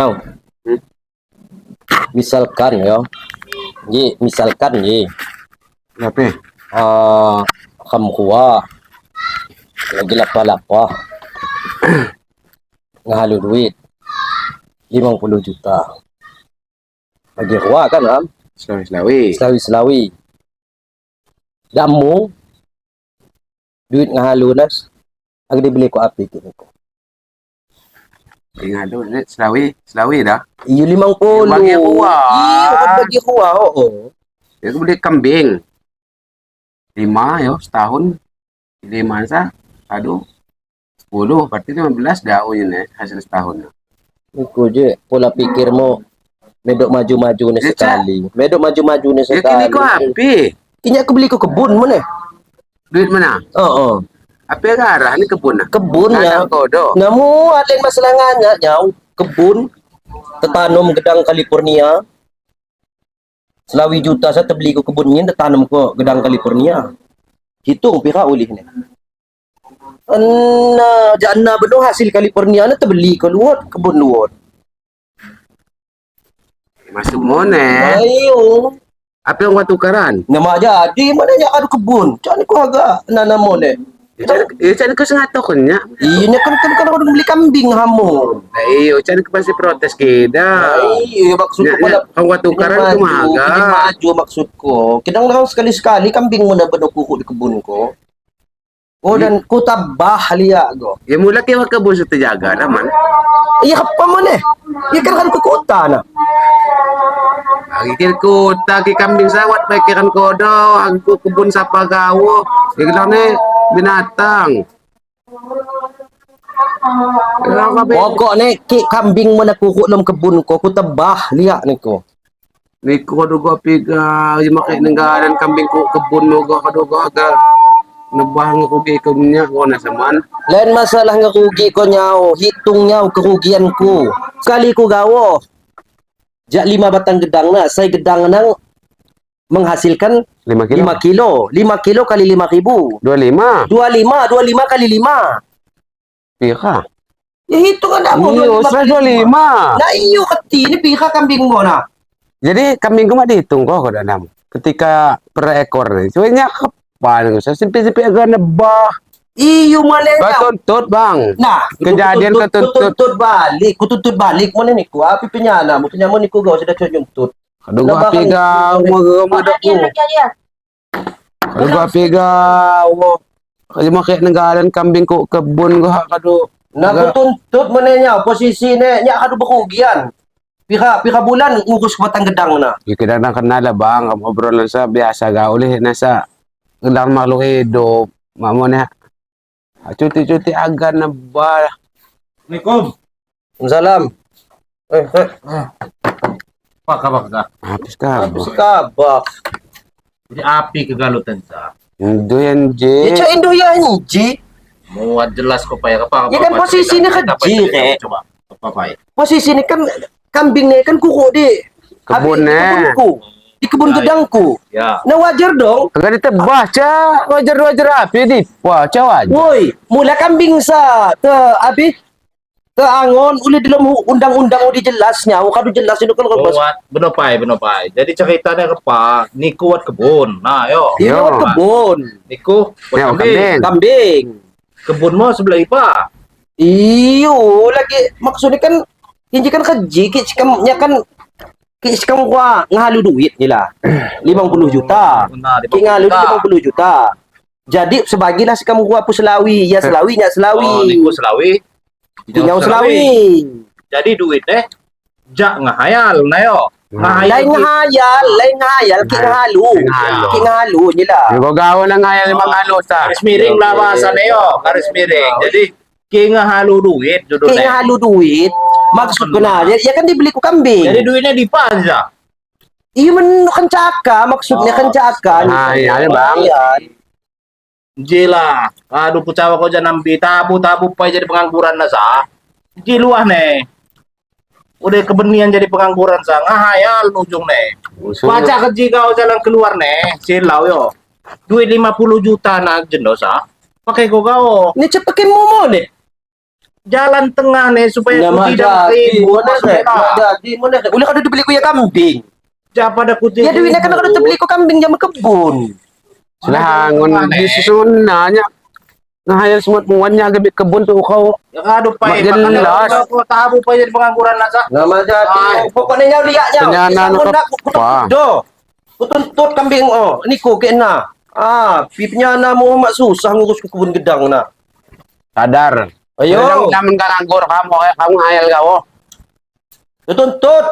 Now, misalkan ya, misalkan Apa? kamu kuha lagi lapa-lapa ngahalo duit 50 juta. Lagi kuha kan, Am? Selawi-selawi. Selawi-selawi. Damo duit ngahalo nas. Ang dibeli ko api kini ko. Ingat dulu, selawi dah. Iyo 50. Bagi kuha. Iyo kan bagi kuha, oo. Dia beli kambing. 5 yo setahun. 5 sa. Aduh. 10 berarti 15 daun ini hasil setahun. Iko je, pola pikir mo medok maju-maju ni Ya, sekali. Medok maju-maju ni Ya sekali. kini kau api. Kini aku beli ke kebun mana? Duit mana? Oo. Api arah ni kebun. Kebunnya. Kau do. Namu ada yang masalah nganya nyau kebun tetanam gedang California. Selawi juta saya terbeli ke kebunnya tetanam ke gedang California. Hitung pihak ulih ni. Jana benar hasil California na terbeli ke luar kebun luar. Masuk mana? Ayo. Apa yang kau tukaran? Nama jadi mana nya ada kebun. Cak ni ko agak nanam ni. Cari kau sengat tahu nya. Iya kan orang beli kambing hamu. Iyo, cari kau pasti protes kita. Iya maksudku pada Kau tukaran itu maga. Ini maju maksudku. Kadang-kadang sekali-sekali kambing mo na kuku di kebun ko. Oh dan ku tabah liya go. Ya mula kaya kebun sa terjaga naman. Iya apa mana? Iya kan ke kota na. Agikir ko taki kambing sawat pikiran ko do, aku kebun sa pagawo. Ikilang ni binatang. Pokok ni ki kambing mo na kuku dalam kebun ko, ku tabah liya ni ko. Ni ko dugo piga, yung makinanggaran kambing ko kebun mo go kadugo aga. Nabahang ko gikumnya ko na saman. Lain masalah nga rugi ko nyaw, hitung nyaw kerugian ku. Sekali ku gawo. Jak 5 batang gedang na, saya gedang nang menghasilkan 5 kilo. 5 kilo. 5 kilo kali 5.000. 25. 25 kali 5. Pika. Ya hitung ada mo. Iyo, 25. Nah iyo kati, ini pihak kambing mo na. Jadi kambing ko madihitung ko dalam. Ketika per ekor nih. Soalnya kapan ko sa simpi-simpi agak nebah. Iyo mana Ketuntut bang. Nah, Kejadian kutuntut balik. Kutuntut balik mo ni ko. Api penyana mo. Penyana mo ni ko gaw sudah tuntut. Aduh gua api gaw magamudak ko. Aduh gua api gaw. Kasi makik nanggalan kambing ko kebun gua kado. Nah, kutuntut mo niya posisi niya kado bakugian. Pika bulan ngurus batang gedang na. Ya kadang kenal bang, obrolan sa biasa gaw ulih nasa gedang makhluk hidup. Mamon ya. Cuti-cuti agak nebah. Assalamualaikum. Salam. Apa kabar ka? Habis ka. Habis kabak. Jadi api kegalutan sa. Indo yan, Ya J. cak Indo ya Ji. Muat jelas ko pa ya apa. Ya kan posisinya kecil, Coba. Apa ya? Posisi ini kan kambingnya kan kuku di Kebunnya. di kebun gedangku. Ya. Nah wajar dong. Agak ditebah, Cak. Wajar-wajar api di. Wah, Cak wajar. Woi, mula kambing sa te abi te angon uli dalam undang-undang udah jelasnya. Kadu jelas itu kan kalau Muat benopai. Jadi ceritanya apa? Ni kuat kebun. Nah, yo. ini Yo. buat kebun, Niku Ya, kambing. kambing. Kebunmu sebelah ipa. Iyo, lagi maksudnya kan ini kan keji, kamu kan kamu gua ngalu duit nila 50 juta. Nah, di Ngalu Papua. 50 juta. Jadi sebagilah si kamu gua pu Selawi, ya Selawi, nya Oh, Selawi. niku Selawi. Tinggal Selawi. Jadi duitnya jak ngahayal na yo. Lain ngahayal, ki ngalu. Ki ngalu nila. Yung gawin na nga yan, mga alosa. Garis miring lah bahasa yo. Garis miring. Jadi kinga halu duit Ki judulnya. ngalu duit. Maksud ko na, ya kan dibeli ku kambing. Jadi duitnya dipanjang. Iya men kencaka, maksudnya kencaka. Ah, iya, Bang. Jila, aduh pucawa ko dyan ng tabu-tabu pa jadi pengangguran na sa. Jiluah ne. Udah kebenian jadi pengangguran sa. Ngahayal ujung ne. Baca ke jika o jalan keluar ne. Silaw yo. Duit 50 juta na jendo sa. Pakai ko kao. Ni cepekin mo nih. jalan tengah nih supaya Nama ku tidak jadi, ribut mana masuk rek? kota. Nama jadi, mana rek? Uli kada dibeli ku ya kambing. Siapa ada kucing? Ya duitnya kan kada dibeli ku kambing jam kebun. Silangon di susunanya. Ngahayal semua penguannya gabi kebun tuh kau. Ya kado pa Mak jelas. Kau tahu pa jadi pengangguran nasa. Nama jadi, pokoknya nyau lihat nyau. Penyanan Isang ke undak, pa. kutuntut kambing oh. Ini ku kena. Pipnya na mo mak susah ngurus ke kebun gedang na. Sadar. Ayo, Jangan nganggur kamu ngahayal kau. tuntut.